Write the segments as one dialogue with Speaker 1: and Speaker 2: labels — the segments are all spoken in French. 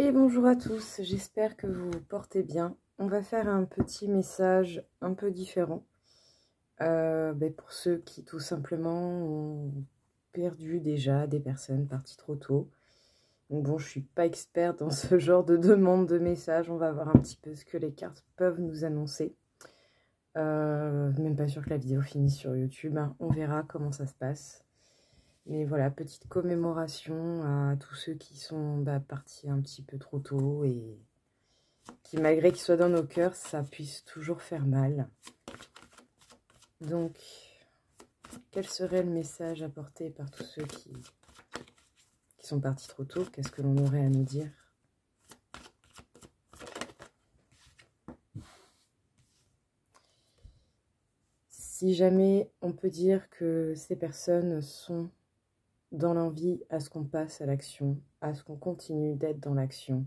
Speaker 1: Et bonjour à tous, j'espère que vous vous portez bien. On va faire un petit message un peu différent pour ceux qui tout simplement ont perdu déjà des personnes parties trop tôt. Donc bon, je suis pas experte dans ce genre de demande de message. On va voir un petit peu ce que les cartes peuvent nous annoncer. Même pas sûr que la vidéo finisse sur YouTube, hein. On verra comment ça se passe. Mais voilà, petite commémoration à tous ceux qui sont partis un petit peu trop tôt et qui, malgré qu'ils soient dans nos cœurs, ça puisse toujours faire mal. Donc, quel serait le message apporté par tous ceux qui sont partis trop tôt? Qu'est-ce que l'on aurait à nous dire? Si jamais on peut dire que ces personnes sont dans l'envie à ce qu'on passe à l'action, à ce qu'on continue d'être dans l'action,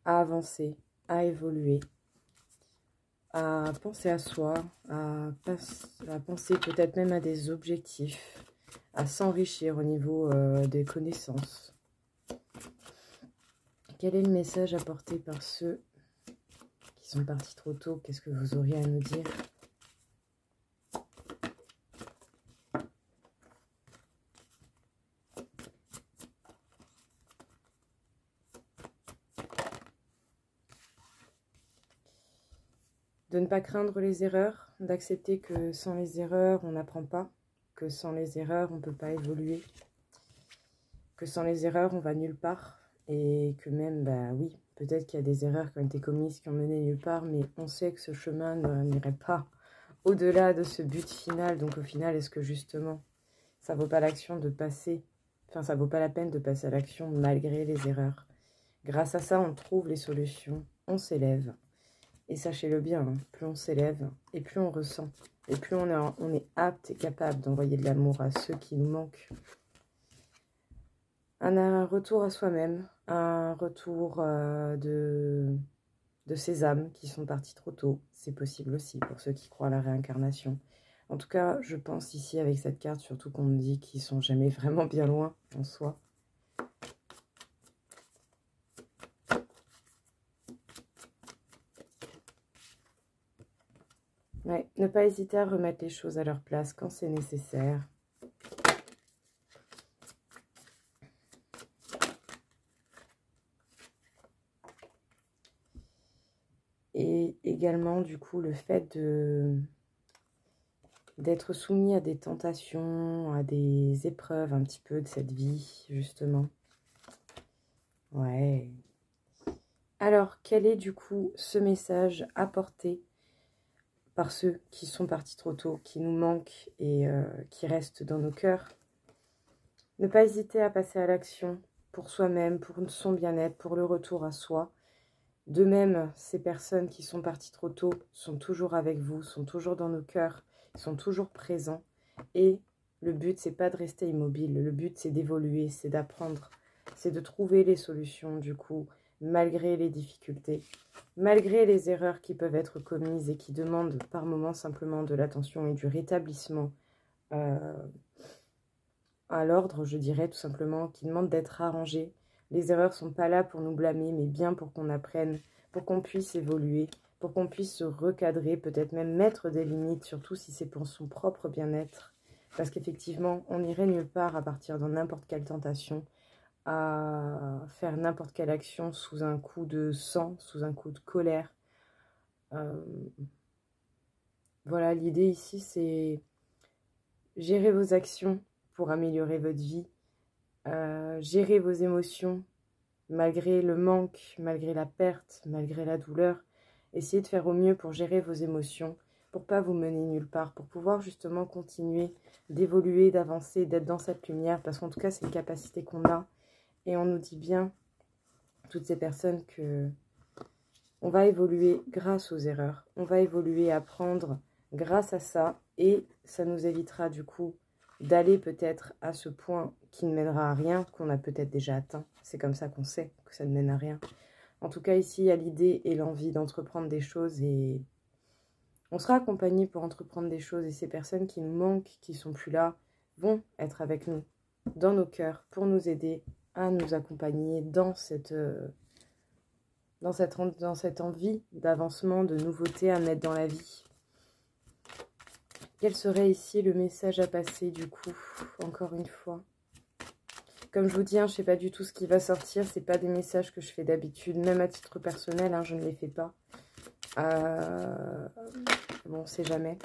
Speaker 1: à avancer, à évoluer, à penser à soi, à penser peut-être même à des objectifs, à s'enrichir au niveau des connaissances. Quel est le message apporté par ceux qui sont partis trop tôt? Qu'est-ce que vous auriez à nous dire? De ne pas craindre les erreurs, d'accepter que sans les erreurs, on n'apprend pas, que sans les erreurs, on ne peut pas évoluer, que sans les erreurs, on va nulle part, et que même, oui, peut-être qu'il y a des erreurs qui ont été commises, qui ont mené nulle part, mais on sait que ce chemin n'irait pas au-delà de ce but final. Donc au final, est-ce que justement, ça vaut pas l'action de passer, enfin ça vaut pas la peine de passer à l'action malgré les erreurs? Grâce à ça, on trouve les solutions, on s'élève. Et sachez-le bien, hein, plus on s'élève et plus on ressent, et plus on est apte et capable d'envoyer de l'amour à ceux qui nous manquent. Un retour à soi-même, un retour de ces âmes qui sont parties trop tôt. C'est possible aussi pour ceux qui croient à la réincarnation. En tout cas, je pense ici avec cette carte, surtout qu'on me dit qu'ils sont jamais vraiment bien loin en soi. Ouais, ne pas hésiter à remettre les choses à leur place quand c'est nécessaire. Et également, du coup, le fait d'être soumis à des tentations, à des épreuves un petit peu de cette vie, justement. Ouais. Alors, quel est du coup ce message apporté par ceux qui sont partis trop tôt, qui nous manquent et qui restent dans nos cœurs? Ne pas hésiter à passer à l'action pour soi-même, pour son bien-être, pour le retour à soi. De même, ces personnes qui sont parties trop tôt sont toujours avec vous, sont toujours dans nos cœurs, sont toujours présents. Et le but, c'est pas de rester immobile. Le but, c'est d'évoluer, c'est d'apprendre, c'est de trouver les solutions, du coup, malgré les difficultés, malgré les erreurs qui peuvent être commises et qui demandent par moments simplement de l'attention et du rétablissement à l'ordre, je dirais tout simplement, qui demandent d'être arrangées. Les erreurs ne sont pas là pour nous blâmer, mais bien pour qu'on apprenne, pour qu'on puisse évoluer, pour qu'on puisse se recadrer, peut-être même mettre des limites, surtout si c'est pour son propre bien-être. Parce qu'effectivement, on n'irait nulle part à partir de n'importe quelle tentation, à faire n'importe quelle action sous un coup de sang, sous un coup de colère. Voilà, l'idée ici, c'est gérer vos actions pour améliorer votre vie, gérer vos émotions malgré le manque, malgré la perte, malgré la douleur. Essayez de faire au mieux pour gérer vos émotions, pour pas vous mener nulle part, pour pouvoir justement continuer d'évoluer, d'avancer, d'être dans cette lumière, parce qu'en tout cas, c'est une capacité qu'on a. Et on nous dit bien, toutes ces personnes, que on va évoluer grâce aux erreurs. On va évoluer, apprendre grâce à ça, et ça nous évitera du coup d'aller peut-être à ce point qui ne mènera à rien, qu'on a peut-être déjà atteint. C'est comme ça qu'on sait que ça ne mène à rien. En tout cas, ici, il y a l'idée et l'envie d'entreprendre des choses, et on sera accompagné pour entreprendre des choses, et ces personnes qui nous manquent, qui sont plus là, vont être avec nous, dans nos cœurs, pour nous aider à nous accompagner dans cette dans cette envie d'avancement, de nouveauté à mettre dans la vie. Quel serait ici le message à passer du coup, encore une fois? Comme je vous dis, hein, je ne sais pas du tout ce qui va sortir, c'est pas des messages que je fais d'habitude, même à titre personnel, hein, je ne les fais pas. Bon, on ne sait jamais.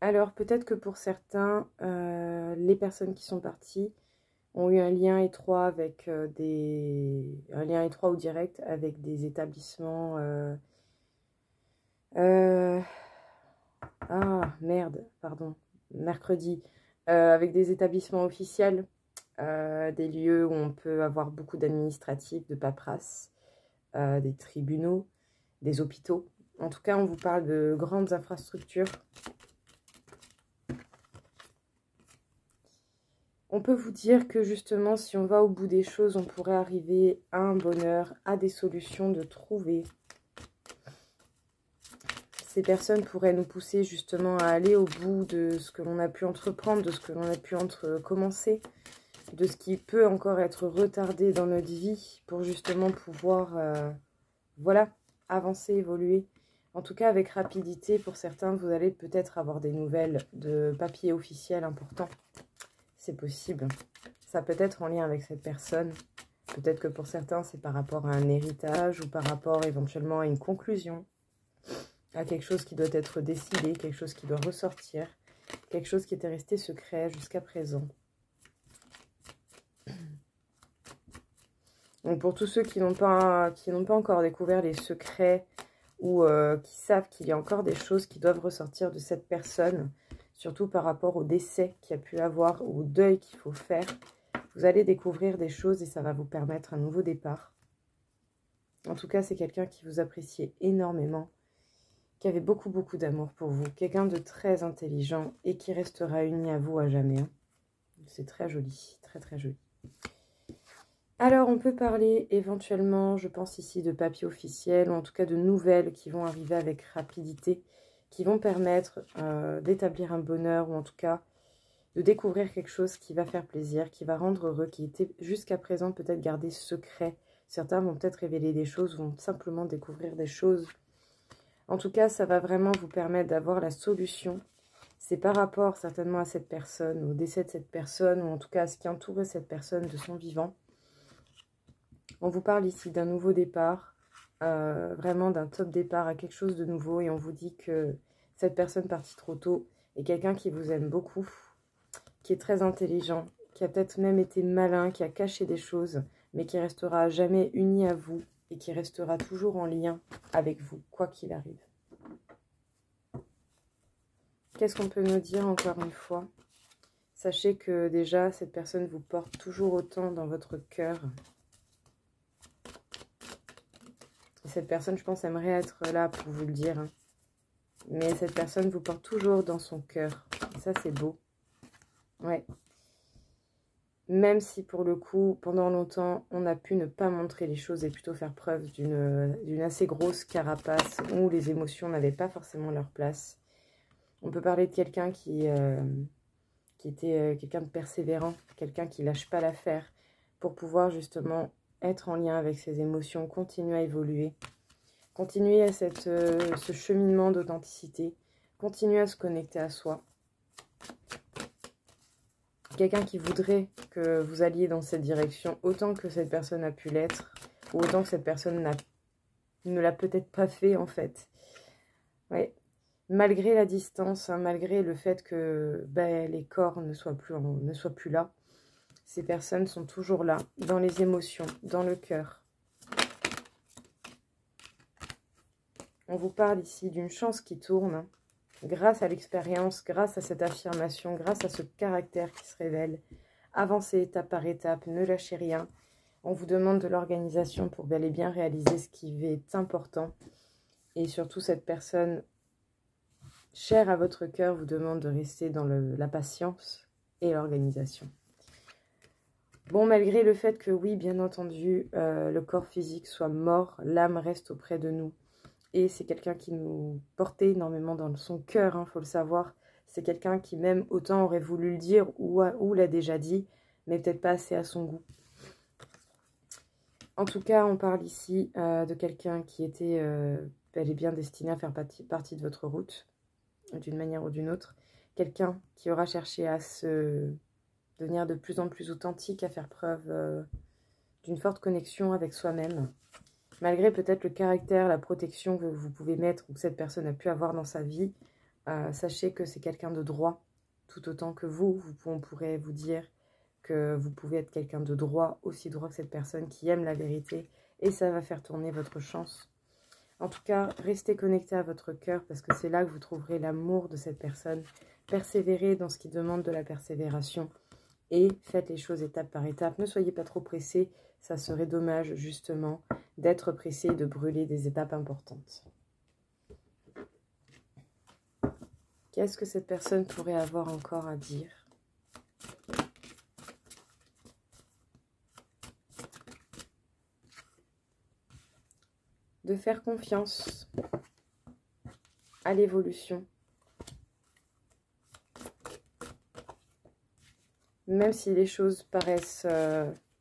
Speaker 1: Alors, peut-être que pour certains, les personnes qui sont parties ont eu un lien étroit avec un lien étroit ou direct avec des établissements. Ah, merde, pardon, mercredi. Avec des établissements officiels, des lieux où on peut avoir beaucoup d'administratifs, de paperasse, des tribunaux, des hôpitaux. En tout cas, on vous parle de grandes infrastructures. On peut vous dire que justement, si on va au bout des choses, on pourrait arriver à un bonheur, à des solutions de trouver. Ces personnes pourraient nous pousser justement à aller au bout de ce que l'on a pu entreprendre, de ce que l'on a pu commencer, de ce qui peut encore être retardé dans notre vie pour justement pouvoir, voilà, avancer, évoluer. En tout cas, avec rapidité, pour certains, vous allez peut-être avoir des nouvelles de papiers officiels importants. C'est possible. Ça peut être en lien avec cette personne. Peut-être que pour certains, c'est par rapport à un héritage ou par rapport éventuellement à une conclusion, à quelque chose qui doit être décidé, quelque chose qui doit ressortir, quelque chose qui était resté secret jusqu'à présent. Donc pour tous ceux qui n'ont pas encore découvert les secrets ou qui savent qu'il y a encore des choses qui doivent ressortir de cette personne, surtout par rapport au décès qu'il y a pu avoir, au deuil qu'il faut faire, vous allez découvrir des choses et ça va vous permettre un nouveau départ. En tout cas, c'est quelqu'un qui vous appréciait énormément, qui avait beaucoup, beaucoup d'amour pour vous. Quelqu'un de très intelligent et qui restera uni à vous à jamais. Hein. C'est très joli, très, très joli. Alors, on peut parler éventuellement, je pense ici, de papiers officiels, ou en tout cas de nouvelles qui vont arriver avec rapidité, qui vont permettre d'établir un bonheur, ou en tout cas de découvrir quelque chose qui va faire plaisir, qui va rendre heureux, qui était jusqu'à présent peut-être gardé secret. Certains vont peut-être révéler des choses, vont simplement découvrir des choses. En tout cas, ça va vraiment vous permettre d'avoir la solution. C'est par rapport certainement à cette personne, au décès de cette personne, ou en tout cas à ce qui entourait cette personne de son vivant. On vous parle ici d'un nouveau départ, vraiment d'un top départ à quelque chose de nouveau. Et on vous dit que cette personne partie trop tôt est quelqu'un qui vous aime beaucoup, qui est très intelligent, qui a peut-être même été malin, qui a caché des choses, mais qui restera à jamais uni à vous et qui restera toujours en lien avec vous, quoi qu'il arrive. Qu'est-ce qu'on peut nous dire encore une fois? Sachez que déjà, cette personne vous porte toujours autant dans votre cœur. Et cette personne, je pense, aimerait être là pour vous le dire. Hein. Mais cette personne vous porte toujours dans son cœur. Et ça, c'est beau. Ouais. Même si pour le coup, pendant longtemps, on a pu ne pas montrer les choses et plutôt faire preuve d'une assez grosse carapace où les émotions n'avaient pas forcément leur place. On peut parler de quelqu'un qui était quelqu'un de persévérant, quelqu'un qui lâche pas l'affaire pour pouvoir justement être en lien avec ses émotions, continuer à évoluer, continuer à ce cheminement d'authenticité, continuer à se connecter à soi. Quelqu'un qui voudrait que vous alliez dans cette direction autant que cette personne a pu l'être, ou autant que cette personne ne l'a peut-être pas fait en fait. Ouais. Malgré la distance, hein, malgré le fait que les corps ne soient plus là, ces personnes sont toujours là, dans les émotions, dans le cœur. On vous parle ici d'une chance qui tourne, hein, grâce à l'expérience, grâce à cette affirmation, grâce à ce caractère qui se révèle. Avancez étape par étape, ne lâchez rien. On vous demande de l'organisation pour bel et bien réaliser ce qui est important. Et surtout, cette personne chère à votre cœur vous demande de rester dans la patience et l'organisation. Bon, malgré le fait que, oui, bien entendu, le corps physique soit mort, l'âme reste auprès de nous. Et c'est quelqu'un qui nous portait énormément dans son cœur, hein, faut le savoir. C'est quelqu'un qui même autant aurait voulu le dire ou l'a déjà dit, mais peut-être pas assez à son goût. En tout cas, on parle ici de quelqu'un qui était bel et bien destiné à faire partie de votre route, d'une manière ou d'une autre. Quelqu'un qui aura cherché à se devenir de plus en plus authentique, à faire preuve d'une forte connexion avec soi-même. Malgré peut-être le caractère, la protection que vous pouvez mettre ou que cette personne a pu avoir dans sa vie, sachez que c'est quelqu'un de droit, tout autant que vous. On pourrait vous dire que vous pouvez être quelqu'un de droit, aussi droit que cette personne qui aime la vérité, et ça va faire tourner votre chance. En tout cas, restez connecté à votre cœur parce que c'est là que vous trouverez l'amour de cette personne. Persévérez dans ce qui demande de la persévération et faites les choses étape par étape. Ne soyez pas trop pressés, ça serait dommage justement d'être pressé et de brûler des étapes importantes. Qu'est-ce que cette personne pourrait avoir encore à dire ? De faire confiance à l'évolution. Même si les choses paraissent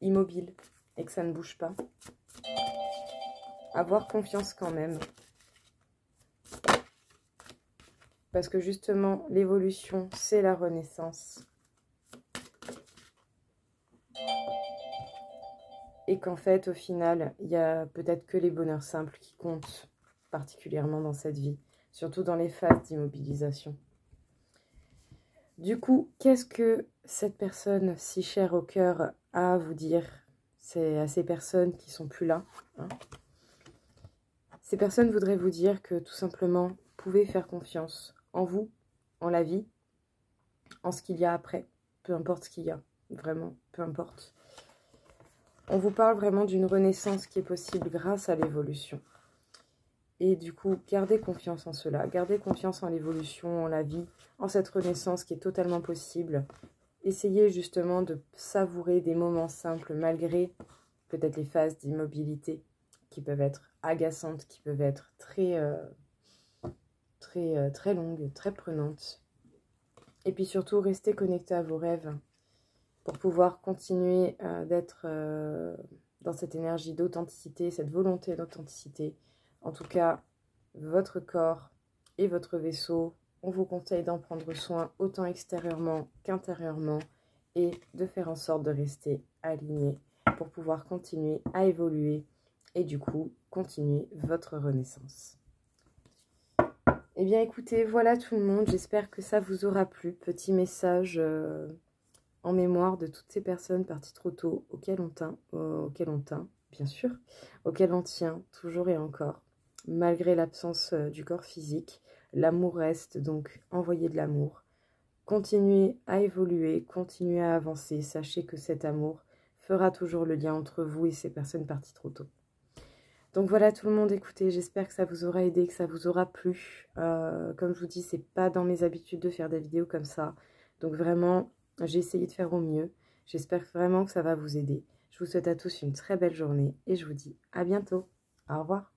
Speaker 1: immobiles et que ça ne bouge pas. Avoir confiance quand même. Parce que justement, l'évolution, c'est la renaissance. Et qu'en fait, au final, il n'y a peut-être que les bonheurs simples qui comptent particulièrement dans cette vie. Surtout dans les phases d'immobilisation. Du coup, qu'est-ce que cette personne si chère au cœur a à vous dire? C'est à ces personnes qui sont plus là. Hein. Ces personnes voudraient vous dire que tout simplement, vous pouvez faire confiance en vous, en la vie, en ce qu'il y a après. Peu importe ce qu'il y a, vraiment, peu importe. On vous parle vraiment d'une renaissance qui est possible grâce à l'évolution. Et du coup, gardez confiance en cela. Gardez confiance en l'évolution, en la vie, en cette renaissance qui est totalement possible. Essayez justement de savourer des moments simples malgré peut-être les phases d'immobilité qui peuvent être agaçantes, qui peuvent être très longues, très prenantes. Et puis surtout, restez connecté à vos rêves pour pouvoir continuer d'être dans cette énergie d'authenticité, cette volonté d'authenticité. En tout cas, votre corps et votre vaisseau, on vous conseille d'en prendre soin autant extérieurement qu'intérieurement et de faire en sorte de rester aligné pour pouvoir continuer à évoluer et du coup, continuer votre renaissance. Eh bien, écoutez, voilà tout le monde. J'espère que ça vous aura plu. Petit message en mémoire de toutes ces personnes parties trop tôt, auxquelles on tient, bien sûr, auxquelles on tient toujours et encore. Malgré l'absence du corps physique, l'amour reste, donc envoyez de l'amour. Continuez à évoluer, continuez à avancer. Sachez que cet amour fera toujours le lien entre vous et ces personnes parties trop tôt. Donc voilà tout le monde, écoutez, j'espère que ça vous aura aidé, que ça vous aura plu. Comme je vous dis, c'est pas dans mes habitudes de faire des vidéos comme ça. Donc vraiment, j'ai essayé de faire au mieux. J'espère vraiment que ça va vous aider. Je vous souhaite à tous une très belle journée et je vous dis à bientôt. Au revoir.